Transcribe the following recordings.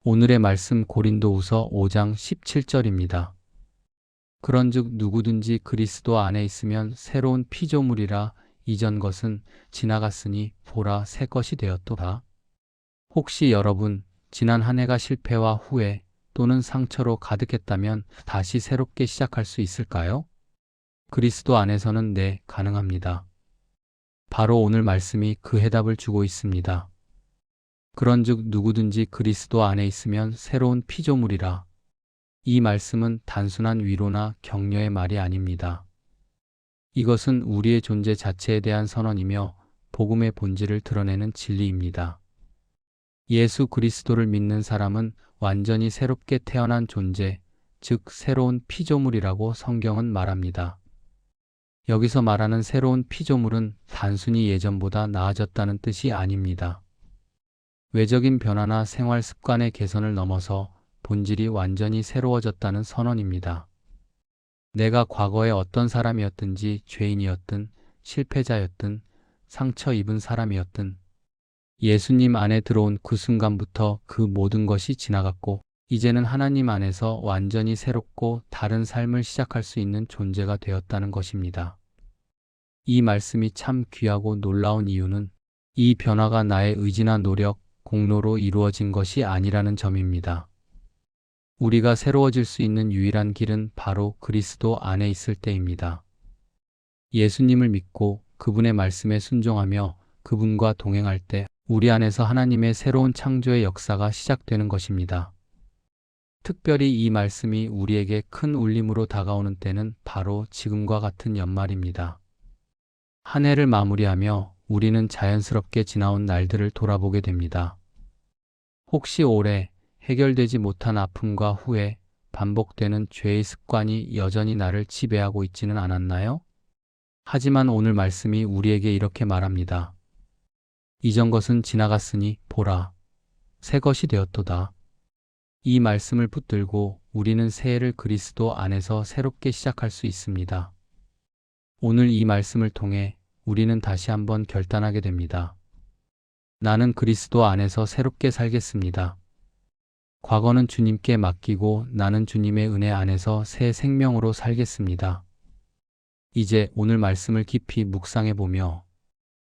오늘의 말씀 고린도후서 5장 17절입니다. 그런즉 누구든지 그리스도 안에 있으면 새로운 피조물이라 이전 것은 지나갔으니 보라 새 것이 되었도다. 혹시 여러분 지난 한 해가 실패와 후회 또는 상처로 가득했다면 다시 새롭게 시작할 수 있을까요? 그리스도 안에서는 네, 가능합니다. 바로 오늘 말씀이 그 해답을 주고 있습니다. 그런즉 누구든지 그리스도 안에 있으면 새로운 피조물이라. 이 말씀은 단순한 위로나 격려의 말이 아닙니다. 이것은 우리의 존재 자체에 대한 선언이며 복음의 본질을 드러내는 진리입니다. 예수 그리스도를 믿는 사람은 완전히 새롭게 태어난 존재, 즉 새로운 피조물이라고 성경은 말합니다. 여기서 말하는 새로운 피조물은 단순히 예전보다 나아졌다는 뜻이 아닙니다. 외적인 변화나 생활 습관의 개선을 넘어서 본질이 완전히 새로워졌다는 선언입니다. 내가 과거에 어떤 사람이었든지 죄인이었든 실패자였든 상처 입은 사람이었든 예수님 안에 들어온 그 순간부터 그 모든 것이 지나갔고 이제는 하나님 안에서 완전히 새롭고 다른 삶을 시작할 수 있는 존재가 되었다는 것입니다. 이 말씀이 참 귀하고 놀라운 이유는 이 변화가 나의 의지나 노력, 공로로 이루어진 것이 아니라는 점입니다. 우리가 새로워질 수 있는 유일한 길은 바로 그리스도 안에 있을 때입니다. 예수님을 믿고 그분의 말씀에 순종하며 그분과 동행할 때 우리 안에서 하나님의 새로운 창조의 역사가 시작되는 것입니다. 특별히 이 말씀이 우리에게 큰 울림으로 다가오는 때는 바로 지금과 같은 연말입니다. 한 해를 마무리하며 우리는 자연스럽게 지나온 날들을 돌아보게 됩니다. 혹시 올해 해결되지 못한 아픔과 후회, 반복되는 죄의 습관이 여전히 나를 지배하고 있지는 않았나요? 하지만 오늘 말씀이 우리에게 이렇게 말합니다. 이전 것은 지나갔으니 보라, 새 것이 되었도다. 이 말씀을 붙들고 우리는 새해를 그리스도 안에서 새롭게 시작할 수 있습니다. 오늘 이 말씀을 통해 우리는 다시 한번 결단하게 됩니다. 나는 그리스도 안에서 새롭게 살겠습니다. 과거는 주님께 맡기고 나는 주님의 은혜 안에서 새 생명으로 살겠습니다. 이제 오늘 말씀을 깊이 묵상해 보며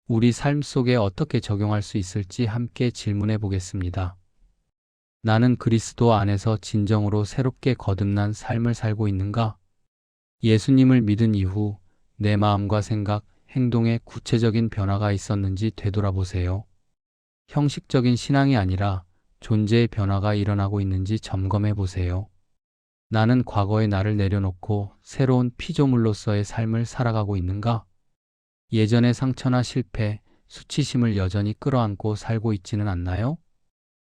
우리 삶 속에 어떻게 적용할 수 있을지 함께 질문해 보겠습니다. 나는 그리스도 안에서 진정으로 새롭게 거듭난 삶을 살고 있는가? 예수님을 믿은 이후 내 마음과 생각, 행동에 구체적인 변화가 있었는지 되돌아보세요. 형식적인 신앙이 아니라 존재의 변화가 일어나고 있는지 점검해 보세요. 나는 과거의 나를 내려놓고 새로운 피조물로서의 삶을 살아가고 있는가? 예전의 상처나 실패, 수치심을 여전히 끌어안고 살고 있지는 않나요?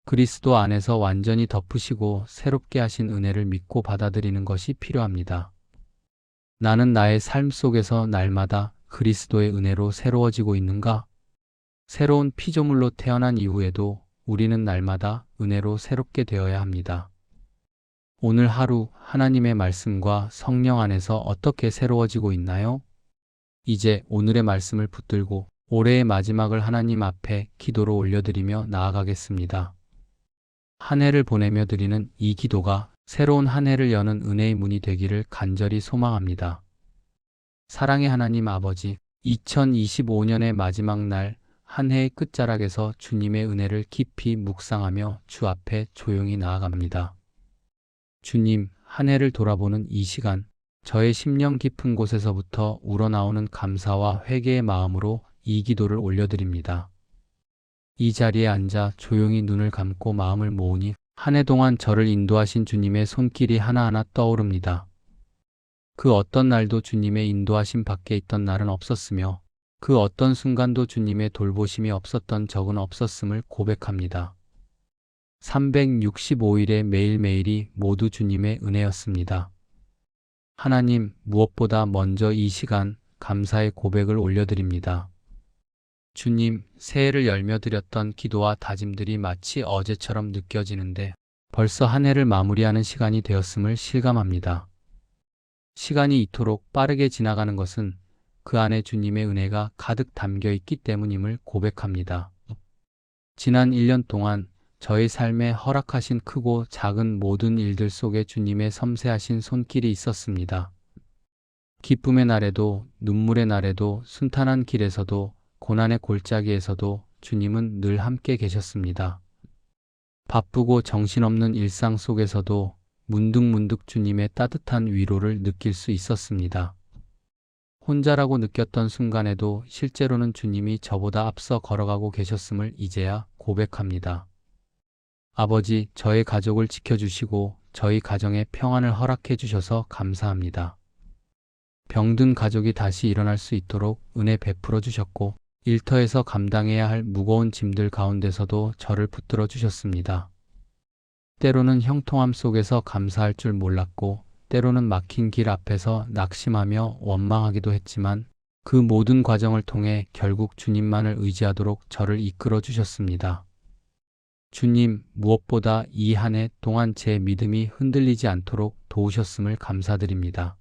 그리스도 안에서 완전히 덮으시고 새롭게 하신 은혜를 믿고 받아들이는 것이 필요합니다. 나는 나의 삶 속에서 날마다 그리스도의 은혜로 새로워지고 있는가? 새로운 피조물로 태어난 이후에도 우리는 날마다 은혜로 새롭게 되어야 합니다. 오늘 하루 하나님의 말씀과 성령 안에서 어떻게 새로워지고 있나요? 이제 오늘의 말씀을 붙들고 올해의 마지막을 하나님 앞에 기도로 올려드리며 나아가겠습니다. 한 해를 보내며 드리는 이 기도가 새로운 한 해를 여는 은혜의 문이 되기를 간절히 소망합니다. 사랑의 하나님 아버지, 2025년의 마지막 날 한 해의 끝자락에서 주님의 은혜를 깊이 묵상하며 주 앞에 조용히 나아갑니다. 주님, 한 해를 돌아보는 이 시간, 저의 심령 깊은 곳에서부터 우러나오는 감사와 회개의 마음으로 이 기도를 올려드립니다. 이 자리에 앉아 조용히 눈을 감고 마음을 모으니 한 해 동안 저를 인도하신 주님의 손길이 하나하나 떠오릅니다. 그 어떤 날도 주님의 인도하심 밖에 있던 날은 없었으며 그 어떤 순간도 주님의 돌보심이 없었던 적은 없었음을 고백합니다. 365일의 매일매일이 모두 주님의 은혜였습니다. 하나님, 무엇보다 먼저 이 시간 감사의 고백을 올려드립니다. 주님, 새해를 열며 드렸던 기도와 다짐들이 마치 어제처럼 느껴지는데 벌써 한 해를 마무리하는 시간이 되었음을 실감합니다. 시간이 이토록 빠르게 지나가는 것은 그 안에 주님의 은혜가 가득 담겨 있기 때문임을 고백합니다. 지난 1년 동안 저의 삶에 허락하신 크고 작은 모든 일들 속에 주님의 섬세하신 손길이 있었습니다. 기쁨의 날에도, 눈물의 날에도, 순탄한 길에서도, 고난의 골짜기에서도 주님은 늘 함께 계셨습니다. 바쁘고 정신없는 일상 속에서도 문득문득 주님의 따뜻한 위로를 느낄 수 있었습니다. 혼자라고 느꼈던 순간에도 실제로는 주님이 저보다 앞서 걸어가고 계셨음을 이제야 고백합니다. 아버지, 저의 가족을 지켜주시고 저희 가정에 평안을 허락해 주셔서 감사합니다. 병든 가족이 다시 일어날 수 있도록 은혜 베풀어 주셨고, 일터에서 감당해야 할 무거운 짐들 가운데서도 저를 붙들어 주셨습니다. 때로는 형통함 속에서 감사할 줄 몰랐고, 때로는 막힌 길 앞에서 낙심하며 원망하기도 했지만, 그 모든 과정을 통해 결국 주님만을 의지하도록 저를 이끌어 주셨습니다. 주님, 무엇보다 이 한 해 동안 제 믿음이 흔들리지 않도록 도우셨음을 감사드립니다.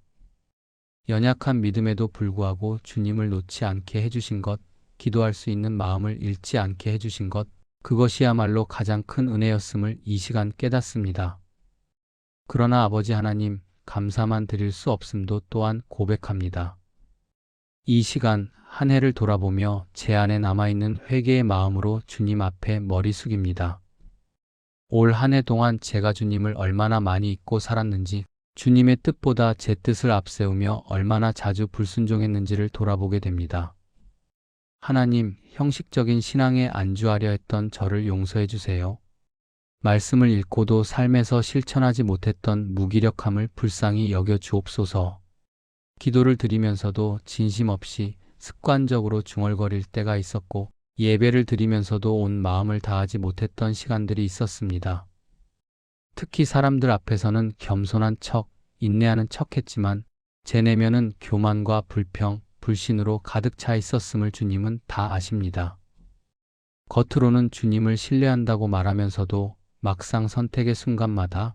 연약한 믿음에도 불구하고 주님을 놓지 않게 해주신 것, 기도할 수 있는 마음을 잃지 않게 해주신 것, 그것이야말로 가장 큰 은혜였음을 이 시간 깨닫습니다. 그러나 아버지 하나님, 감사만 드릴 수 없음도 또한 고백합니다. 이 시간 한 해를 돌아보며 제 안에 남아있는 회개의 마음으로 주님 앞에 머리 숙입니다. 올 한 해 동안 제가 주님을 얼마나 많이 잊고 살았는지, 주님의 뜻보다 제 뜻을 앞세우며 얼마나 자주 불순종했는지를 돌아보게 됩니다. 하나님, 형식적인 신앙에 안주하려 했던 저를 용서해 주세요. 말씀을 읽고도 삶에서 실천하지 못했던 무기력함을 불쌍히 여겨 주옵소서. 기도를 드리면서도 진심 없이 습관적으로 중얼거릴 때가 있었고, 예배를 드리면서도 온 마음을 다하지 못했던 시간들이 있었습니다. 특히 사람들 앞에서는 겸손한 척, 인내하는 척 했지만 제 내면은 교만과 불평, 불신으로 가득 차 있었음을 주님은 다 아십니다. 겉으로는 주님을 신뢰한다고 말하면서도 막상 선택의 순간마다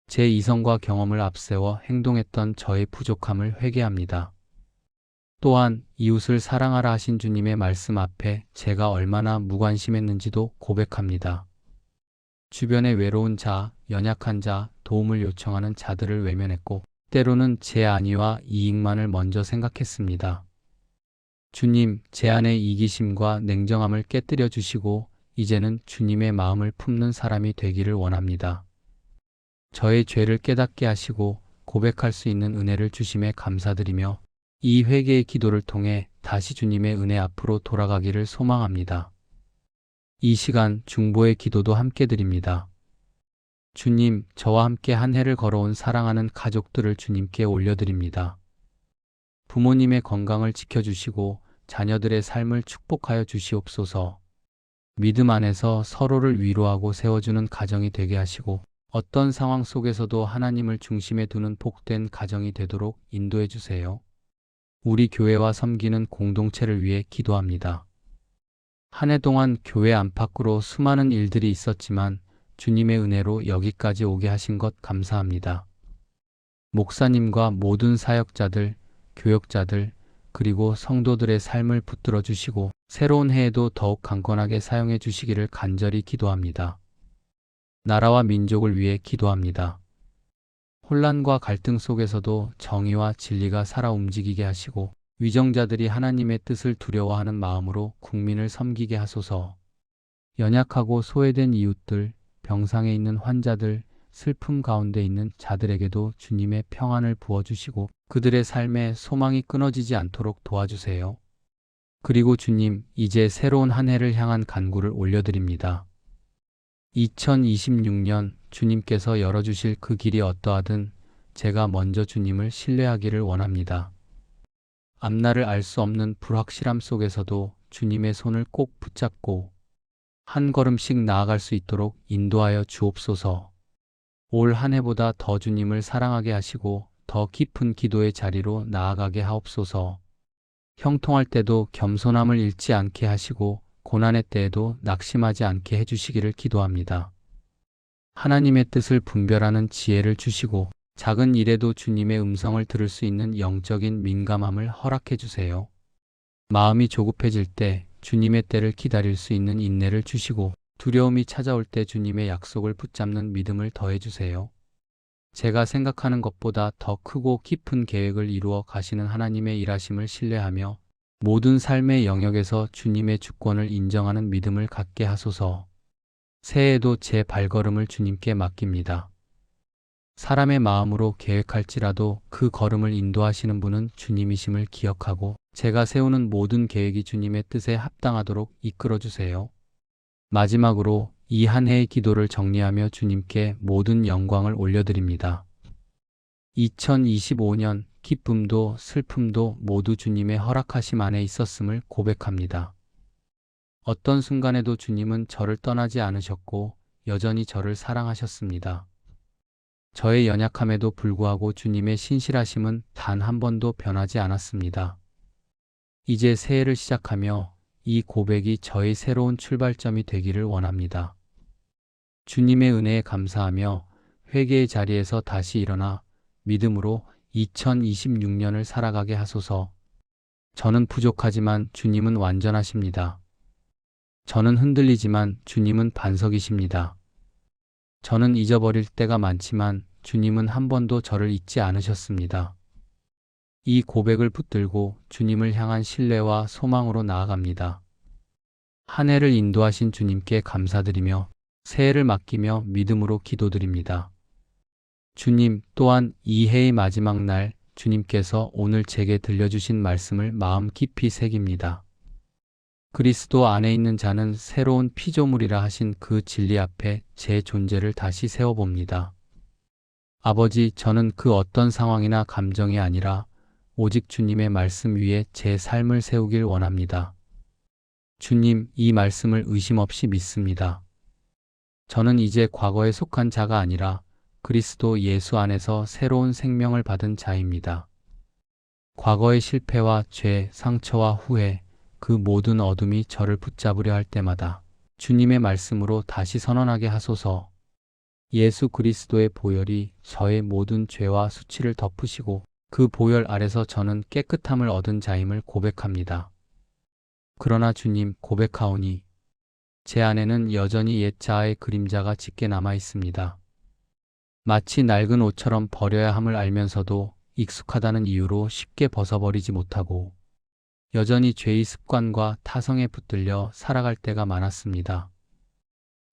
제 이성과 경험을 앞세워 행동했던 저의 부족함을 회개합니다. 또한 이웃을 사랑하라 하신 주님의 말씀 앞에 제가 얼마나 무관심했는지도 고백합니다. 주변에 외로운 자, 연약한 자, 도움을 요청하는 자들을 외면했고, 때로는 제 안위와 이익만을 먼저 생각했습니다. 주님, 제 안의 이기심과 냉정함을 깨뜨려 주시고, 이제는 주님의 마음을 품는 사람이 되기를 원합니다. 저의 죄를 깨닫게 하시고 고백할 수 있는 은혜를 주심에 감사드리며, 이 회개의 기도를 통해 다시 주님의 은혜 앞으로 돌아가기를 소망합니다. 이 시간 중보의 기도도 함께 드립니다. 주님, 저와 함께 한 해를 걸어온 사랑하는 가족들을 주님께 올려드립니다. 부모님의 건강을 지켜주시고 자녀들의 삶을 축복하여 주시옵소서. 믿음 안에서 서로를 위로하고 세워주는 가정이 되게 하시고, 어떤 상황 속에서도 하나님을 중심에 두는 복된 가정이 되도록 인도해 주세요. 우리 교회와 섬기는 공동체를 위해 기도합니다. 한 해 동안 교회 안팎으로 수많은 일들이 있었지만 주님의 은혜로 여기까지 오게 하신 것 감사합니다. 목사님과 모든 사역자들, 교역자들, 그리고 성도들의 삶을 붙들어 주시고 새로운 해에도 더욱 강건하게 사용해 주시기를 간절히 기도합니다. 나라와 민족을 위해 기도합니다. 혼란과 갈등 속에서도 정의와 진리가 살아 움직이게 하시고 위정자들이 하나님의 뜻을 두려워하는 마음으로 국민을 섬기게 하소서. 연약하고 소외된 이웃들, 병상에 있는 환자들, 슬픔 가운데 있는 자들에게도 주님의 평안을 부어주시고 그들의 삶에 소망이 끊어지지 않도록 도와주세요. 그리고 주님, 이제 새로운 한 해를 향한 간구를 올려드립니다. 2026년 주님께서 열어주실 그 길이 어떠하든 제가 먼저 주님을 신뢰하기를 원합니다. 앞날을 알 수 없는 불확실함 속에서도 주님의 손을 꼭 붙잡고 한 걸음씩 나아갈 수 있도록 인도하여 주옵소서. 올 한 해보다 더 주님을 사랑하게 하시고 더 깊은 기도의 자리로 나아가게 하옵소서. 형통할 때도 겸손함을 잃지 않게 하시고 고난의 때에도 낙심하지 않게 해주시기를 기도합니다. 하나님의 뜻을 분별하는 지혜를 주시고 작은 일에도 주님의 음성을 들을 수 있는 영적인 민감함을 허락해 주세요. 마음이 조급해질 때 주님의 때를 기다릴 수 있는 인내를 주시고 두려움이 찾아올 때 주님의 약속을 붙잡는 믿음을 더해주세요. 제가 생각하는 것보다 더 크고 깊은 계획을 이루어 가시는 하나님의 일하심을 신뢰하며 모든 삶의 영역에서 주님의 주권을 인정하는 믿음을 갖게 하소서. 새해에도 제 발걸음을 주님께 맡깁니다. 사람의 마음으로 계획할지라도 그 걸음을 인도하시는 분은 주님이심을 기억하고 제가 세우는 모든 계획이 주님의 뜻에 합당하도록 이끌어주세요. 마지막으로 이 한 해의 기도를 정리하며 주님께 모든 영광을 올려드립니다. 2025년 기쁨도 슬픔도 모두 주님의 허락하심 안에 있었음을 고백합니다. 어떤 순간에도 주님은 저를 떠나지 않으셨고 여전히 저를 사랑하셨습니다. 저의 연약함에도 불구하고 주님의 신실하심은 단 한 번도 변하지 않았습니다. 이제 새해를 시작하며 이 고백이 저의 새로운 출발점이 되기를 원합니다. 주님의 은혜에 감사하며 회개의 자리에서 다시 일어나 믿음으로 2026년을 살아가게 하소서. 저는 부족하지만 주님은 완전하십니다. 저는 흔들리지만 주님은 반석이십니다. 저는 잊어버릴 때가 많지만 주님은 한 번도 저를 잊지 않으셨습니다. 이 고백을 붙들고 주님을 향한 신뢰와 소망으로 나아갑니다. 한 해를 인도하신 주님께 감사드리며 새해를 맡기며 믿음으로 기도드립니다. 주님, 또한 이 해의 마지막 날 주님께서 오늘 제게 들려주신 말씀을 마음 깊이 새깁니다. 그리스도 안에 있는 자는 새로운 피조물이라 하신 그 진리 앞에 제 존재를 다시 세워봅니다. 아버지, 저는 그 어떤 상황이나 감정이 아니라 오직 주님의 말씀 위에 제 삶을 세우길 원합니다. 주님, 이 말씀을 의심 없이 믿습니다. 저는 이제 과거에 속한 자가 아니라 그리스도 예수 안에서 새로운 생명을 받은 자입니다. 과거의 실패와 죄, 상처와 후회, 그 모든 어둠이 저를 붙잡으려 할 때마다 주님의 말씀으로 다시 선언하게 하소서. 예수 그리스도의 보혈이 저의 모든 죄와 수치를 덮으시고 그 보혈 아래서 저는 깨끗함을 얻은 자임을 고백합니다. 그러나 주님, 고백하오니 제 안에는 여전히 옛 자아의 그림자가 짙게 남아 있습니다. 마치 낡은 옷처럼 버려야 함을 알면서도 익숙하다는 이유로 쉽게 벗어버리지 못하고 여전히 죄의 습관과 타성에 붙들려 살아갈 때가 많았습니다.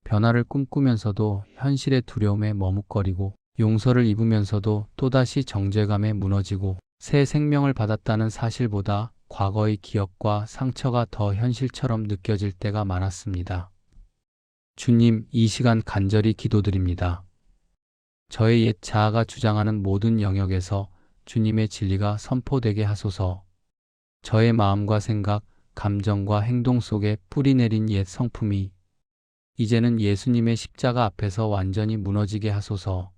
변화를 꿈꾸면서도 현실의 두려움에 머뭇거리고 용서를 입으면서도 또다시 정죄감에 무너지고 새 생명을 받았다는 사실보다 과거의 기억과 상처가 더 현실처럼 느껴질 때가 많았습니다. 주님, 이 시간 간절히 기도드립니다. 저의 옛 자아가 주장하는 모든 영역에서 주님의 진리가 선포되게 하소서. 저의 마음과 생각, 감정과 행동 속에 뿌리내린 옛 성품이 이제는 예수님의 십자가 앞에서 완전히 무너지게 하소서.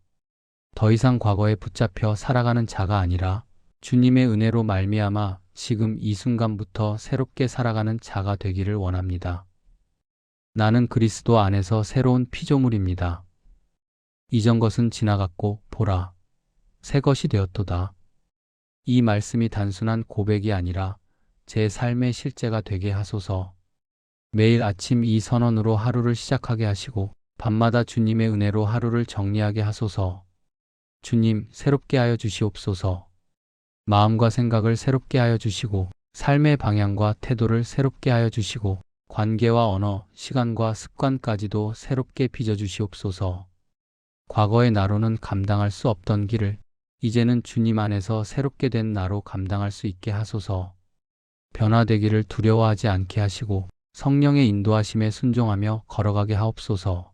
더 이상 과거에 붙잡혀 살아가는 자가 아니라 주님의 은혜로 말미암아 지금 이 순간부터 새롭게 살아가는 자가 되기를 원합니다. 나는 그리스도 안에서 새로운 피조물입니다. 이전 것은 지나갔고 보라, 새 것이 되었도다. 이 말씀이 단순한 고백이 아니라 제 삶의 실제가 되게 하소서. 매일 아침 이 선언으로 하루를 시작하게 하시고 밤마다 주님의 은혜로 하루를 정리하게 하소서. 주님, 새롭게 하여 주시옵소서. 마음과 생각을 새롭게 하여 주시고 삶의 방향과 태도를 새롭게 하여 주시고 관계와 언어, 시간과 습관까지도 새롭게 빚어 주시옵소서. 과거의 나로는 감당할 수 없던 길을 이제는 주님 안에서 새롭게 된 나로 감당할 수 있게 하소서. 변화되기를 두려워하지 않게 하시고 성령의 인도하심에 순종하며 걸어가게 하옵소서.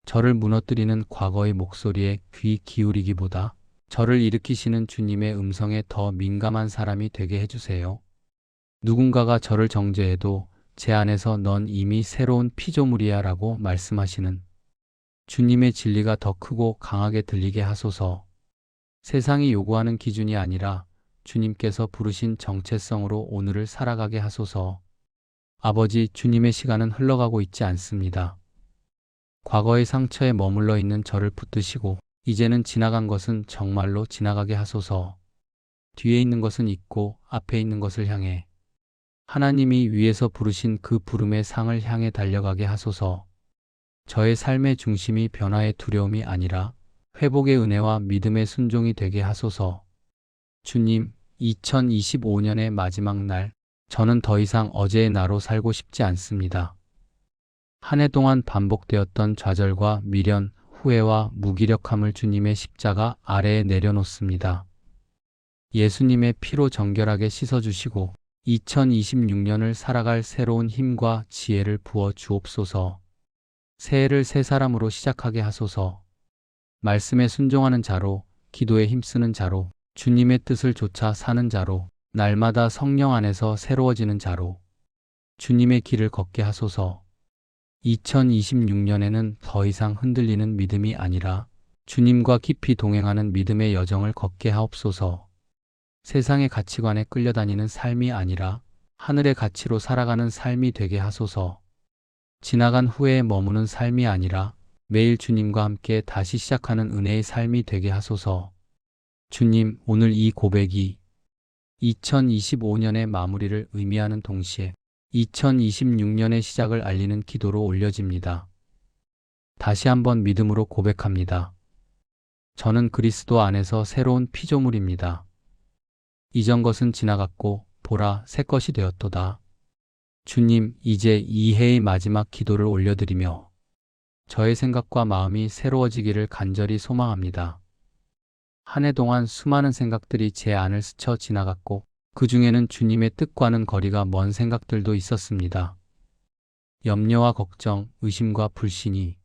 저를 무너뜨리는 과거의 목소리에 귀 기울이기보다 저를 일으키시는 주님의 음성에 더 민감한 사람이 되게 해주세요. 누군가가 저를 정죄해도 제 안에서 넌 이미 새로운 피조물이야 라고 말씀하시는 주님의 진리가 더 크고 강하게 들리게 하소서. 세상이 요구하는 기준이 아니라 주님께서 부르신 정체성으로 오늘을 살아가게 하소서. 아버지, 주님의 시간은 흘러가고 있지 않습니다. 과거의 상처에 머물러 있는 저를 붙드시고 이제는 지나간 것은 정말로 지나가게 하소서. 뒤에 있는 것은 잊고 앞에 있는 것을 향해 하나님이 위에서 부르신 그 부름의 상을 향해 달려가게 하소서. 저의 삶의 중심이 변화의 두려움이 아니라 회복의 은혜와 믿음의 순종이 되게 하소서. 주님, 2025년의 마지막 날, 저는 더 이상 어제의 나로 살고 싶지 않습니다. 한 해 동안 반복되었던 좌절과 미련, 후회와 무기력함을 주님의 십자가 아래에 내려놓습니다. 예수님의 피로 정결하게 씻어주시고 2026년을 살아갈 새로운 힘과 지혜를 부어 주옵소서. 새해를 새 사람으로 시작하게 하소서. 말씀에 순종하는 자로, 기도에 힘쓰는 자로, 주님의 뜻을 좇아 사는 자로, 날마다 성령 안에서 새로워지는 자로, 주님의 길을 걷게 하소서. 2026년에는 더 이상 흔들리는 믿음이 아니라 주님과 깊이 동행하는 믿음의 여정을 걷게 하옵소서. 세상의 가치관에 끌려다니는 삶이 아니라 하늘의 가치로 살아가는 삶이 되게 하소서. 지나간 후회에 머무는 삶이 아니라 매일 주님과 함께 다시 시작하는 은혜의 삶이 되게 하소서. 주님, 오늘 이 고백이 2025년의 마무리를 의미하는 동시에 2026년의 시작을 알리는 기도로 올려집니다. 다시 한번 믿음으로 고백합니다. 저는 그리스도 안에서 새로운 피조물입니다. 이전 것은 지나갔고 보라 새 것이 되었도다. 주님, 이제 이 해의 마지막 기도를 올려드리며 저의 생각과 마음이 새로워지기를 간절히 소망합니다. 한 해 동안 수많은 생각들이 제 안을 스쳐 지나갔고 그 중에는 주님의 뜻과는 거리가 먼 생각들도 있었습니다. 염려와 걱정, 의심과 불신이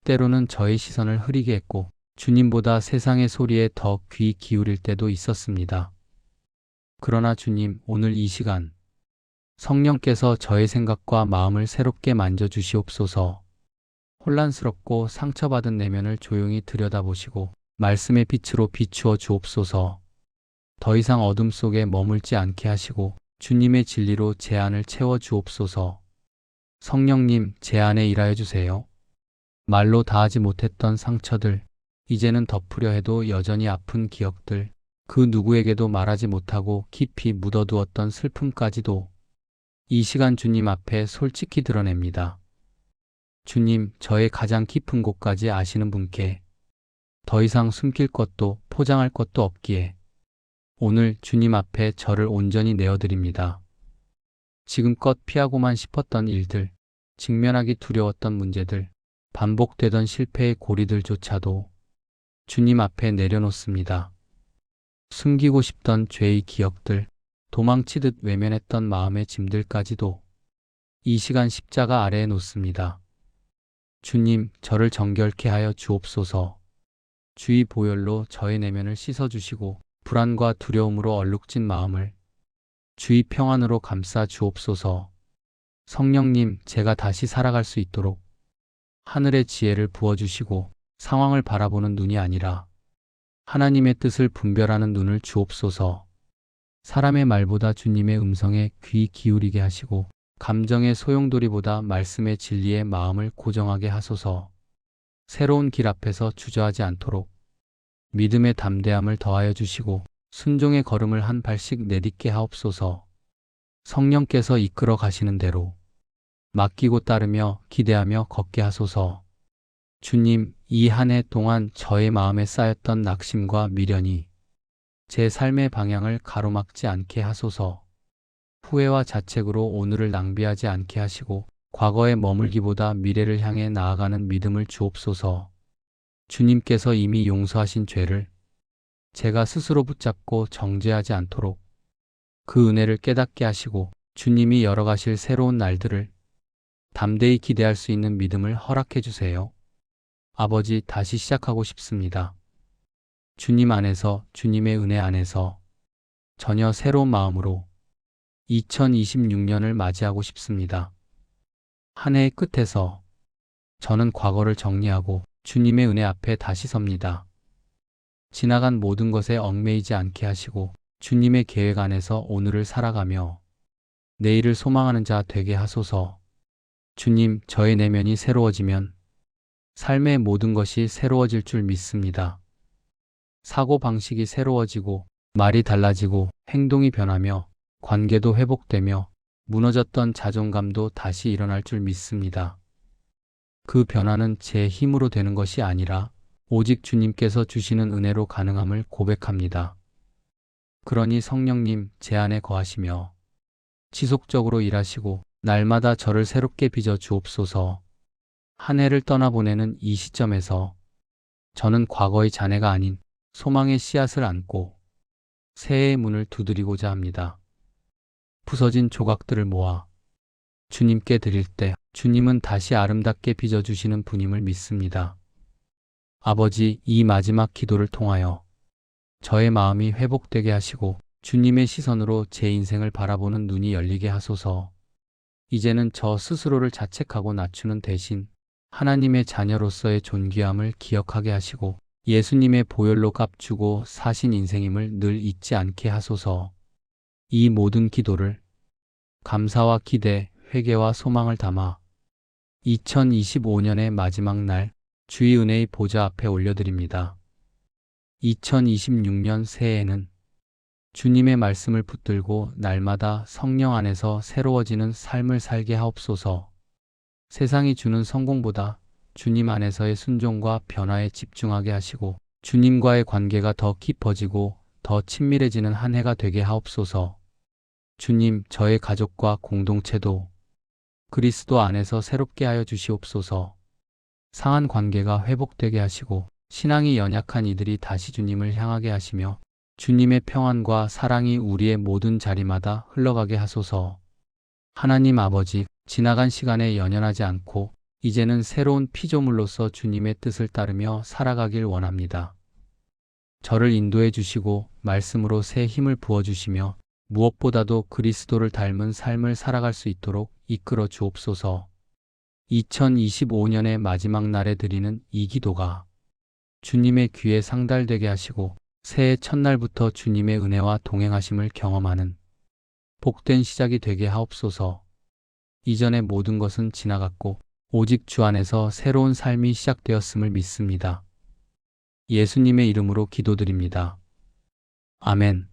때로는 저의 시선을 흐리게 했고 주님보다 세상의 소리에 더 귀 기울일 때도 있었습니다. 그러나 주님, 오늘 이 시간 성령께서 저의 생각과 마음을 새롭게 만져주시옵소서. 혼란스럽고 상처받은 내면을 조용히 들여다보시고 말씀의 빛으로 비추어 주옵소서. 더 이상 어둠 속에 머물지 않게 하시고 주님의 진리로 제 안을 채워 주옵소서. 성령님, 제 안에 일하여 주세요. 말로 다하지 못했던 상처들, 이제는 덮으려 해도 여전히 아픈 기억들, 그 누구에게도 말하지 못하고 깊이 묻어두었던 슬픔까지도 이 시간 주님 앞에 솔직히 드러냅니다. 주님, 저의 가장 깊은 곳까지 아시는 분께 더 이상 숨길 것도 포장할 것도 없기에 오늘 주님 앞에 저를 온전히 내어드립니다. 지금껏 피하고만 싶었던 일들, 직면하기 두려웠던 문제들, 반복되던 실패의 고리들조차도 주님 앞에 내려놓습니다. 숨기고 싶던 죄의 기억들, 도망치듯 외면했던 마음의 짐들까지도 이 시간 십자가 아래에 놓습니다. 주님, 저를 정결케 하여 주옵소서. 주의 보혈로 저의 내면을 씻어주시고 불안과 두려움으로 얼룩진 마음을 주의 평안으로 감싸 주옵소서. 성령님, 제가 다시 살아갈 수 있도록 하늘의 지혜를 부어주시고 상황을 바라보는 눈이 아니라 하나님의 뜻을 분별하는 눈을 주옵소서. 사람의 말보다 주님의 음성에 귀 기울이게 하시고 감정의 소용돌이보다 말씀의 진리에 마음을 고정하게 하소서. 새로운 길 앞에서 주저하지 않도록 믿음의 담대함을 더하여 주시고 순종의 걸음을 한 발씩 내딛게 하옵소서. 성령께서 이끌어 가시는 대로 맡기고 따르며 기대하며 걷게 하소서. 주님, 이 한 해 동안 저의 마음에 쌓였던 낙심과 미련이 제 삶의 방향을 가로막지 않게 하소서. 후회와 자책으로 오늘을 낭비하지 않게 하시고 과거에 머물기보다 미래를 향해 나아가는 믿음을 주옵소서. 주님께서 이미 용서하신 죄를 제가 스스로 붙잡고 정죄하지 않도록 그 은혜를 깨닫게 하시고 주님이 열어가실 새로운 날들을 담대히 기대할 수 있는 믿음을 허락해 주세요. 아버지, 다시 시작하고 싶습니다. 주님 안에서, 주님의 은혜 안에서 전혀 새로운 마음으로 2026년을 맞이하고 싶습니다. 한 해의 끝에서 저는 과거를 정리하고 주님의 은혜 앞에 다시 섭니다. 지나간 모든 것에 얽매이지 않게 하시고 주님의 계획 안에서 오늘을 살아가며 내일을 소망하는 자 되게 하소서. 주님, 저의 내면이 새로워지면 삶의 모든 것이 새로워질 줄 믿습니다. 사고방식이 새로워지고 말이 달라지고 행동이 변하며 관계도 회복되며 무너졌던 자존감도 다시 일어날 줄 믿습니다. 그 변화는 제 힘으로 되는 것이 아니라 오직 주님께서 주시는 은혜로 가능함을 고백합니다. 그러니 성령님 제 안에 거하시며 지속적으로 일하시고 날마다 저를 새롭게 빚어 주옵소서. 한 해를 떠나보내는 이 시점에서 저는 과거의 잔해가 아닌 소망의 씨앗을 안고 새해의 문을 두드리고자 합니다. 부서진 조각들을 모아 주님께 드릴 때 주님은 다시 아름답게 빚어주시는 분임을 믿습니다. 아버지, 이 마지막 기도를 통하여 저의 마음이 회복되게 하시고 주님의 시선으로 제 인생을 바라보는 눈이 열리게 하소서. 이제는 저 스스로를 자책하고 낮추는 대신 하나님의 자녀로서의 존귀함을 기억하게 하시고 예수님의 보혈로 값주고 사신 인생임을 늘 잊지 않게 하소서. 이 모든 기도를 감사와 기대, 회개와 소망을 담아 2025년의 마지막 날 주의 은혜의 보좌 앞에 올려드립니다. 2026년 새해에는 주님의 말씀을 붙들고 날마다 성령 안에서 새로워지는 삶을 살게 하옵소서. 세상이 주는 성공보다 주님 안에서의 순종과 변화에 집중하게 하시고 주님과의 관계가 더 깊어지고 더 친밀해지는 한 해가 되게 하옵소서. 주님, 저의 가족과 공동체도 그리스도 안에서 새롭게 하여 주시옵소서. 상한 관계가 회복되게 하시고 신앙이 연약한 이들이 다시 주님을 향하게 하시며 주님의 평안과 사랑이 우리의 모든 자리마다 흘러가게 하소서. 하나님 아버지, 지나간 시간에 연연하지 않고 이제는 새로운 피조물로서 주님의 뜻을 따르며 살아가길 원합니다. 저를 인도해 주시고 말씀으로 새 힘을 부어주시며 무엇보다도 그리스도를 닮은 삶을 살아갈 수 있도록 이끌어 주옵소서. 2025년의 마지막 날에 드리는 이 기도가 주님의 귀에 상달되게 하시고 새해 첫날부터 주님의 은혜와 동행하심을 경험하는 복된 시작이 되게 하옵소서. 이전의 모든 것은 지나갔고 오직 주 안에서 새로운 삶이 시작되었음을 믿습니다. 예수님의 이름으로 기도드립니다. 아멘.